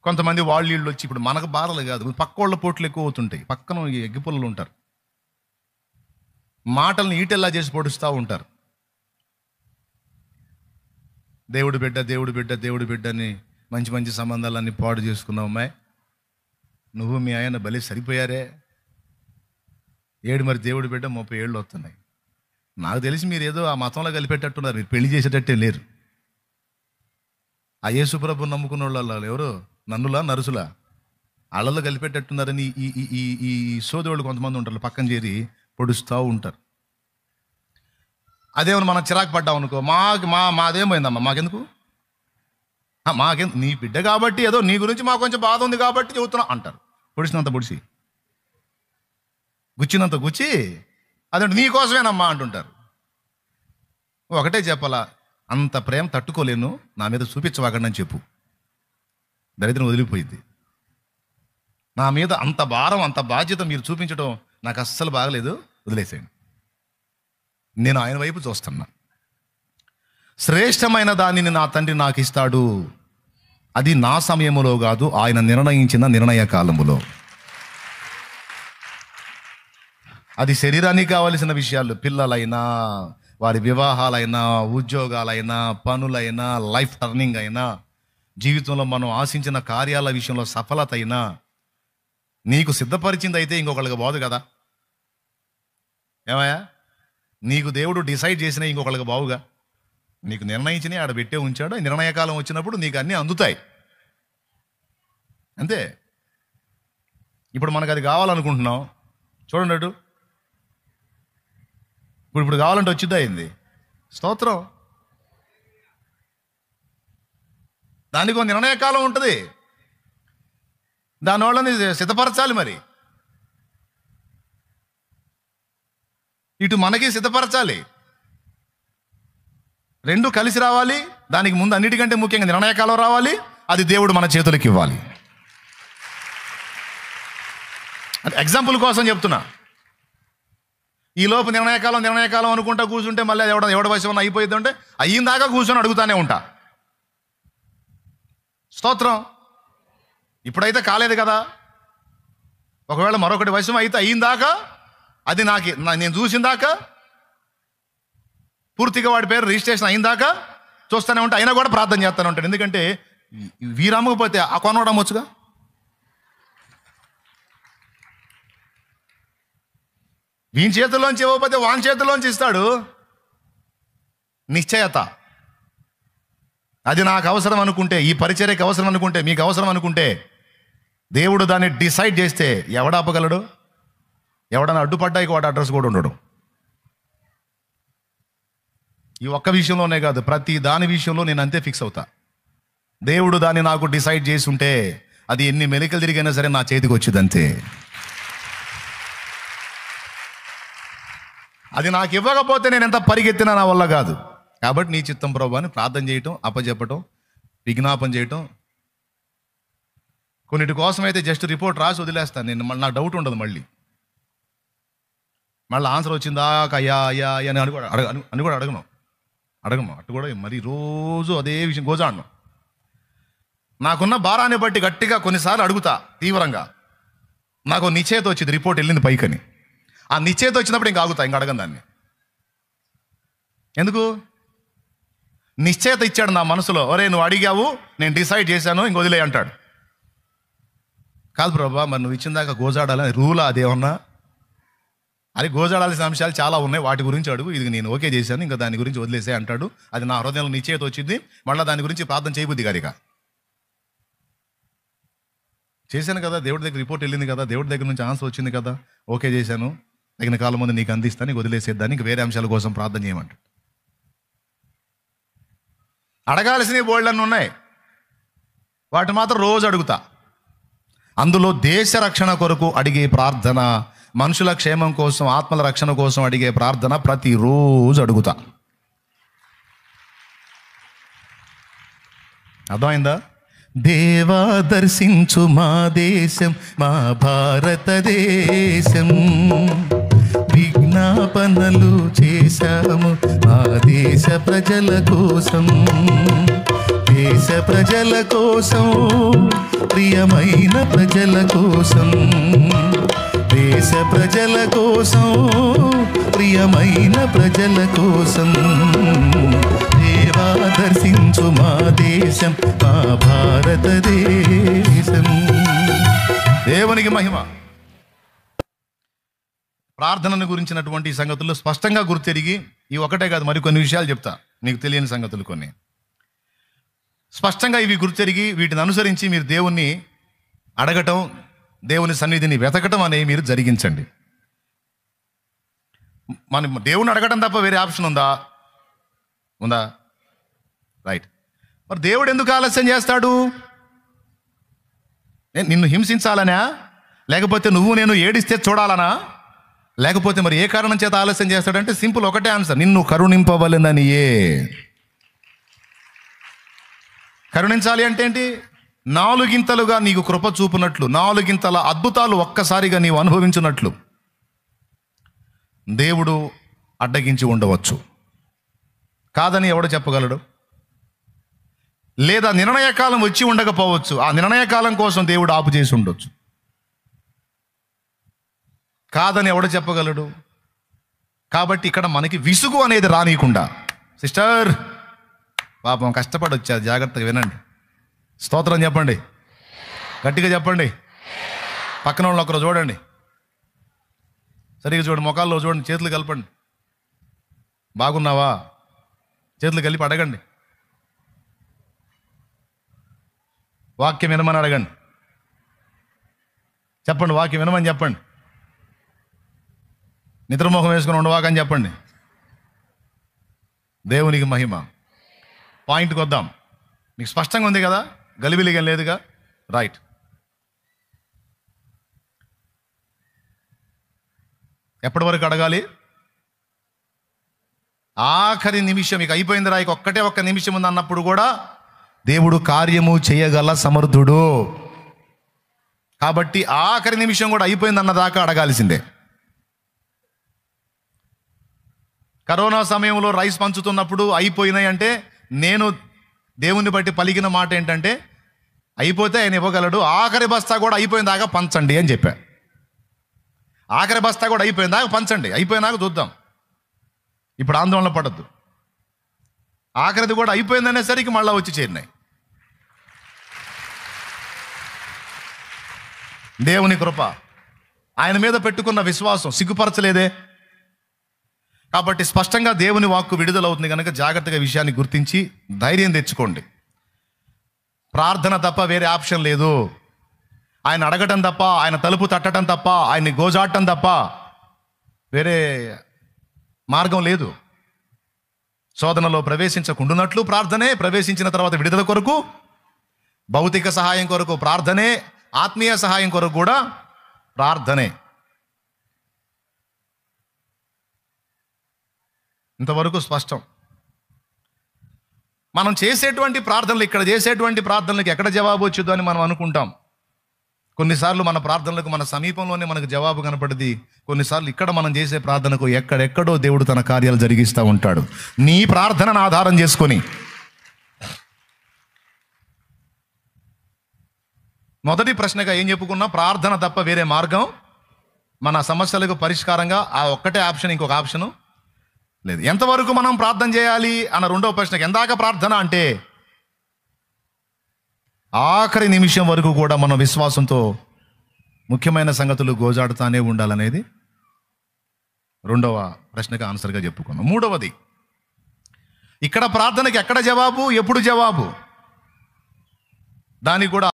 కొంతమంది వాళ్ళు వీళ్ళు వచ్చి, ఇప్పుడు మనకు బాధలు కాదు, పక్క వాళ్ళ పోట్లు ఎక్కువ అవుతుంటాయి. పక్కన ఎగ్గిపుల్లలు ఉంటారు, మాటలను ఈటెల్లా చేసి పొడుస్తూ ఉంటారు. దేవుడు బిడ్డ దేవుడు బిడ్డ దేవుడు బిడ్డ అని మంచి మంచి సంబంధాలన్నీ పాడు చేసుకున్నావు అమ్మాయి, నువ్వు మీ ఆయన బలి సరిపోయారే. మరి దేవుడు బిడ్డ 30 ఏళ్ళు వస్తున్నాయి. నాకు తెలిసి మీరు ఏదో ఆ మతంలో కలిపేటట్టున్నారు, మీరు పెళ్లి చేసేటట్టే లేరు. ఆ యేసుప్రభుని నమ్ముకున్న వాళ్ళు ఎవరు, నన్నులా నరుసులా, అళ్ళలో కలిపేటట్టున్నారని ఈ సోదరులు కొంతమంది ఉంటారు, పక్కన చేరి పొడుస్తూ ఉంటారు. అదేమన్నా మనం చిరాకు పడ్డాం అనుకో, మాదేమైందమ్మా, మాకెందుకు, నీ బిడ్డ కాబట్టి ఏదో నీ గురించి మాకు కొంచెం బాధ ఉంది కాబట్టి చెబుతున్నా అంటారు. పొడిచినంత పొడిచి, గుచ్చినంత గుచ్చి, అదంటే నీ కోసమేనమ్మా అంటుంటారు. ఒకటే చెప్పాలా, అంత ప్రేమ తట్టుకోలేను, నా మీద చూపించవాకండి అని చెప్పు, దరిద్రం వదిలిపోయింది. నా మీద అంత భారం అంత బాధ్యత మీరు చూపించడం నాకు అస్సలు బాగలేదు, వదిలేసేయండి, నేను ఆయన వైపు చూస్తున్నా. శ్రేష్టమైన దానిని నా తండ్రి నాకు ఇస్తాడు, అది నా సమయములో కాదు, ఆయన నిర్ణయించిన నిర్ణయ కాలములో. అది శరీరానికి కావలసిన విషయాలు, పిల్లలైనా, వారి వివాహాలైనా, ఉద్యోగాలైనా, పనులైనా, లైఫ్ టర్నింగ్ అయినా, జీవితంలో మనం ఆశించిన కార్యాల విషయంలో సఫలత అయినా, నీకు సిద్ధపరిచింది అయితే ఇంకొకళ్ళకి బాదు కదా. ఏమయ్యా, నీకు దేవుడు డిసైడ్ చేసినా ఇంకొకళ్ళకి బావుగా, నీకు నిర్ణయించినవి ఆడ పెట్టే ఉంచాడు. నిర్ణయకాలం వచ్చినప్పుడు నీకు అన్నీ అందుతాయి, అంతే. ఇప్పుడు మనకు అది కావాలనుకుంటున్నాం, చూడండి అటు, ఇప్పుడు కావాలంటే వచ్చిద్దా అయింది, స్తోత్రం. దానికి ఒక నిర్ణయకాలం ఉంటుంది, దాని వాళ్ళని సిద్ధపరచాలి. మరి ఇటు మనకి సిద్ధపరచాలి, రెండు కలిసి రావాలి. దానికి ముందు అన్నిటికంటే ముఖ్యంగా నిర్ణయకాలం రావాలి, అది దేవుడు మన చేతులకు ఇవ్వాలి. అంటే ఎగ్జాంపుల్ కోసం చెప్తున్నా. ఈ లోపు నిర్ణయకాలం అనుకుంటా కూర్చుంటే మళ్ళీ ఎవడ వయసు ఉన్న అయిపోయింది అంటే అయ్యిందాకా కూర్చొని అడుగుతానే ఉంటా. స్తోత్రం. ఇప్పుడైతే కాలేదు కదా, ఒకవేళ మరొకటి వయసు అయితే అయ్యిందాకా, అది నేను చూసిందాకా, పూర్తిగా వాడి పేరు రిజిస్ట్రేషన్ అయిందాకా చూస్తూనే ఉంటా. అయినా కూడా ప్రార్థన చేస్తూనే ఉంటాడు. ఎందుకంటే వీరమ్మకపోతే ఆ కొనవడం వచ్చుగా. వీని చేతుల్లోంచి ఇవ్వకపోతే వాని చేతుల్లోంచి ఇస్తాడు. నిశ్చయత. అది నాకు అవసరం అనుకుంటే, ఈ పరిచర్యకి అవసరం అనుకుంటే, మీకు అవసరం అనుకుంటే, దేవుడు దాన్ని డిసైడ్ చేస్తే ఎవడ ఆపగలడు? ఎవడన్నా అడ్డుపడ్డాయి వాడు అడ్రస్ కూడా ఉండడు. ఈ ఒక్క విషయంలోనే కాదు, ప్రతి దాని విషయంలో నేను అంతే ఫిక్స్ అవుతా. దేవుడు దాన్ని నాకు డిసైడ్ చేసి ఉంటే అది ఎన్ని మెలికలు తిరిగైనా సరే నా చేతికి వచ్చింది అంతే. అది నాకు ఇవ్వకపోతే నేను ఎంత పరిగెత్తినా నా వల్ల కాదు. కాబట్టి నీ చిత్తం ప్రభువా అని ప్రార్థన చేయటం, అప్పచెప్పటం, విజ్ఞాపన చేయటం. కొన్నిటి కోసం అయితే జస్ట్ రిపోర్ట్ రాసి వదిలేస్తాను నేను. నాకు డౌట్ ఉండదు. మళ్ళీ ఆన్సర్ వచ్చిందా అయ్యా అయ్యా అని అని కూడా అడగను అటు కూడా మరి రోజు అదే విషయం గోజాడను. నాకున్న భారాన్ని బట్టి గట్టిగా కొన్నిసార్లు అడుగుతా తీవ్రంగా. నాకు నిశ్చయిత వచ్చింది, రిపోర్ట్ వెళ్ళింది పైకని. ఆ నిశ్చయిత వచ్చినప్పుడు ఇంకా ఆగుతా, ఇంకా అడగను దాన్ని. ఎందుకు? నిశ్చయిత ఇచ్చాడు నా మనసులో. ఒరే నువ్వు అడిగావు, నేను డిసైడ్ చేశాను, ఇంక వదిలే అంటాడు. కాదు ప్రభా, మరి నువ్వు ఇచ్చిన దాకా గోజాడాలని రూలా అదేమన్నా? అది గోజాడాల్సిన అంశాలు చాలా ఉన్నాయి, వాటి గురించి అడుగు. ఇది నేను ఓకే చేశాను, ఇంకా దాని గురించి వదిలేసే అంటాడు. అది నా హృదయంలో నిశ్చయిత వచ్చింది, మళ్ళీ దాని గురించి ప్రార్థన చేయబుద్ది గారిగా. చేశాను కదా, దేవుడి దగ్గర రిపోర్ట్ వెళ్ళింది కదా, దేవుడి దగ్గర నుంచి ఆన్సర్ వచ్చింది కదా, ఓకే చేశాను, తగిన కాలం ముందు నీకు అందిస్తాను, నీకు వదిలేసేద్దాన్ని, ఇంక వేరే అంశాల కోసం ప్రార్థన చేయమంటాడు. అడగాల్సినవి బోల్డన్ని ఉన్నాయి, వాటి మాత్రం రోజు అడుగుతా. అందులో దేశ రక్షణ కొరకు అడిగే ప్రార్థన, మనుషుల క్షేమం కోసం, ఆత్మల రక్షణ కోసం అడిగే ప్రార్థన ప్రతిరోజు అడుగుతా. అర్థమైందా? దేవా దర్శించు మా దేశం, మా భారతదేశం, విజ్ఞాపనలు చేశాము మా దేశ ప్రజల కోసం. దేశ ప్రజల కోసం, ప్రియమైన ప్రజల కోసం, దేశ ప్రజల కోసం, ప్రియమైన ప్రజల కోసం, దేవా దర్శించు మా దేశం, మా భారతదేశం. దేవునికి మహిమ. ప్రార్థనను గురించినటువంటి సంగతుల్లో స్పష్టంగా గుర్తెరిగి, ఈ ఒకటే కాదు మరికొన్ని విషయాలు చెప్తా, నీకు తెలియని సంగతులు కొన్ని స్పష్టంగా ఇవి గుర్తెరిగి వీటిని అనుసరించి మీరు దేవుణ్ణి అడగటం, దేవుని సన్నిధిని వెతకటం అనేవి మీరు జరిగించండి. మనం దేవుని అడగటం తప్ప వేరే ఆప్షన్ ఉందా? రైట్. మరి దేవుడు ఎందుకు ఆలస్యం చేస్తాడు? నిన్ను హింసించాలనా, లేకపోతే నువ్వు నేను ఏడిస్తే చూడాలనా, లేకపోతే మరి ఏ కారణం చేత ఆలస్యం చేస్తాడంటే సింపుల్, ఒకటే ఆన్సర్, నిన్ను కరుణింపవలెననియే. కరుణించాలి అంటే ఏంటి? నాలుగింతలుగా నీకు కృప చూపునట్లు, నాలుగింతల అద్భుతాలు ఒక్కసారిగా నీవు అనుభవించున్నట్లు దేవుడు అడ్డగించి ఉండవచ్చు. కాదని ఎవడు చెప్పగలడు? లేదా నిర్ణయ కాలం వచ్చి ఉండకపోవచ్చు, ఆ నిర్ణయ కాలం కోసం దేవుడు ఆపు చేసి ఉండొచ్చు. కాదని ఎవడు చెప్పగలడు? కాబట్టి ఇక్కడ మనకి విసుగు అనేది రానీయకుండా, సిస్టర్ పాపం కష్టపడి వచ్చారు, జాగ్రత్తగా వినండి, స్తోత్రం చెప్పండి, గట్టిగా చెప్పండి. పక్కన వాళ్ళు ఒకరు చూడండి, సరిగ్గా చూడండి, ముఖాల్లో చూడండి, చేతులు కలపండి. బాగున్నావా? చేతులు కలిపి అడగండి. వాక్యం వినమని అడగండి. చెప్పండి, వాక్యం వినమని చెప్పండి. నిద్రమోహం వేసుకుని ఉండవాకని చెప్పండి. దేవునికి మహిమ. పాయింట్కి వద్దాం. మీకు స్పష్టంగా ఉంది కదా, గలిబిలిగా లేదుగా, రైట్. ఎప్పటి వరకు అడగాలి? ఆఖరి నిమిషం, ఇక అయిపోయిందిరా, ఇక ఒక్క నిమిషం ఉంది అన్నప్పుడు కూడా దేవుడు కార్యము చేయగల సమర్థుడు. కాబట్టి ఆఖరి నిమిషం కూడా అయిపోయింది అన్నదాకా అడగాల్సిందే. కరోనా సమయంలో రైస్ పంచుతున్నప్పుడు అయిపోయినాయి అంటే నేను దేవుణ్ణి బట్టి పలికిన మాట ఏంటంటే, అయిపోతే ఆయన ఇవ్వగలడు, ఆఖరి బస్తా కూడా అయిపోయిన దాకా పంచండి అని చెప్పా. ఆఖరి బస్తా కూడా అయిపోయిన దాకా పంచండి, అయిపోయినాక చూద్దాం. ఇప్పుడు ఆందోళన పడద్దు. ఆఖరిది కూడా అయిపోయిందనేసరికి మళ్ళీ వచ్చి చేరినాయి. దేవుని కృప, ఆయన మీద పెట్టుకున్న విశ్వాసం సిగ్గుపరచలేదే. కాబట్టి స్పష్టంగా దేవుని వాక్కు విడుదలవుతుంది కనుక జాగ్రత్తగా విషయాన్ని గుర్తించి ధైర్యం తెచ్చుకోండి. ప్రార్థన తప్ప వేరే ఆప్షన్ లేదు. ఆయన అడగటం తప్ప, ఆయన తలుపు తట్టడం తప్ప, ఆయన్ని గోజాడటం తప్ప వేరే మార్గం లేదు. శోధనలో ప్రవేశించకుండానట్లు ప్రార్థనే, ప్రవేశించిన తర్వాత విడుదల కొరకు, భౌతిక సహాయం కొరకు ప్రార్థనే, ఆత్మీయ సహాయం కొరకు కూడా ప్రార్థనే. ఇంతవరకు స్పష్టం. మనం చేసేటువంటి ప్రార్థనలు, ఇక్కడ చేసేటువంటి ప్రార్థనలకు ఎక్కడ జవాబు వచ్చిందో అని మనం అనుకుంటాం. కొన్నిసార్లు మన ప్రార్థనలకు మన సమీపంలోనే మనకు జవాబు కనపడింది. కొన్నిసార్లు ఇక్కడ మనం చేసే ప్రార్థనకు ఎక్కడెక్కడో దేవుడు తన కార్యాలు జరిగిస్తూ ఉంటాడు. నీ ప్రార్థనను ఆధారం చేసుకొని మొదటి ప్రశ్నగా ఏం చెప్పుకున్నా? ప్రార్థన తప్ప వేరే మార్గం మన సమస్యలకు పరిష్కారంగా ఆ ఒక్కటే ఆప్షన్, ఇంకొక ఆప్షను లేదు. ఎంతవరకు మనం ప్రార్థన చేయాలి అన్న రెండవ ప్రశ్నకి, ఎందాక ప్రార్థన అంటే ఆఖరి నిమిషం వరకు కూడా మనం విశ్వాసంతో ముఖ్యమైన సంగతులు గోజాడుతానే ఉండాలనేది రెండవ ప్రశ్నకి ఆన్సర్గా చెప్పుకున్నాం. మూడవది, ఇక్కడ ప్రార్థనకి ఎక్కడ జవాబు, ఎప్పుడు జవాబు, దానికి కూడా